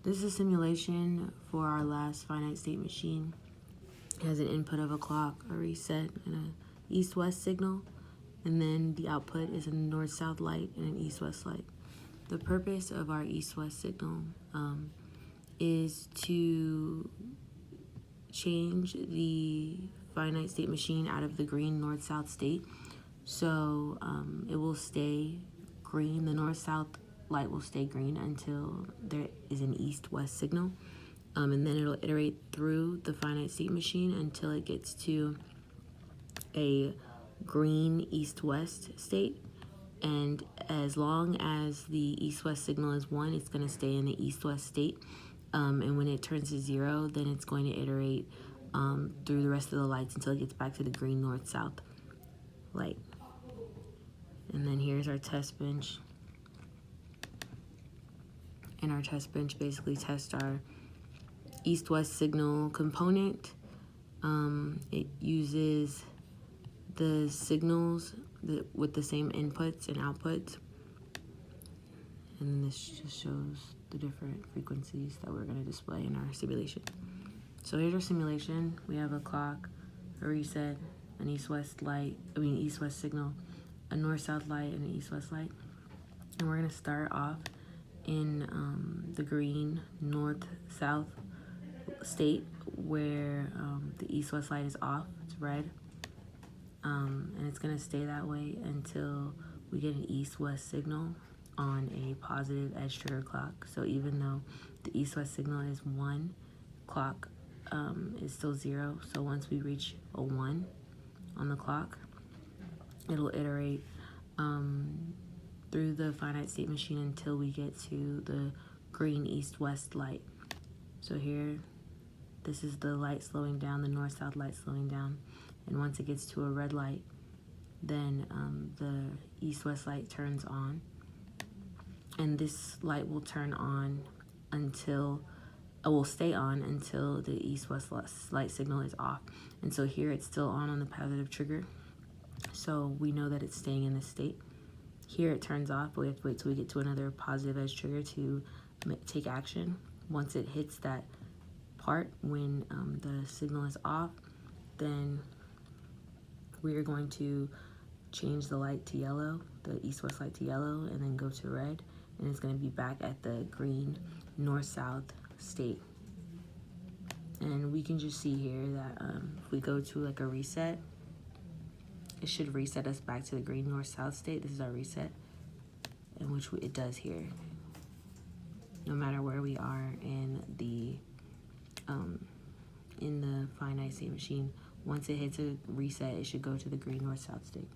This is a simulation for our last finite state machine. It has an input of a clock, a reset, and an east-west signal, and then the output is a north-south light and an east-west light. The purpose of our east-west signal is to change the finite state machine out of the green north-south state. So it will stay green. The north-south light will stay green until there is an east-west signal. And then it'll iterate through the finite state machine until it gets to a green east-west state. And as long as the east-west signal is 1, it's going to stay in the east-west state. And when it turns to 0, then it's going to iterate through the rest of the lights until it gets back to the green north-south light. And then here's our test bench. And our test bench basically tests our east-west signal component. It uses the signals with the same inputs and outputs. And this just shows the different frequencies that we're going to display in our simulation. So here's our simulation. We have a clock, a reset, an east-west signal, a north-south light, and an east-west light. And we're going to start off in the green north-south state where the east-west light is off. It's red. And it's going to stay that way until we get an east-west signal on a positive edge trigger clock. So even though the east-west signal is 1, clock is still 0. So once we reach a 1 on the clock, it'll iterate through the finite state machine until we get to the green east-west light. So here, this is the light slowing down, the north-south light slowing down. And once it gets to a red light, then the east-west light turns on. And this light will turn on until, will stay on until the east-west light signal is off. And so here it's still on the positive trigger. So we know that it's staying in this state. Here it turns off, but we have to wait till we get to another positive edge trigger to take action. Once it hits that part when the signal is off, then we are going to change the light to yellow, the east-west light to yellow, and then go to red, and it's going to be back at the green north-south state. And we can just see here that if we go to like a reset, it should reset us back to the green north-south state. This is our reset, in which it does here. No matter where we are in the finite state machine, once it hits a reset, it should go to the green north-south state.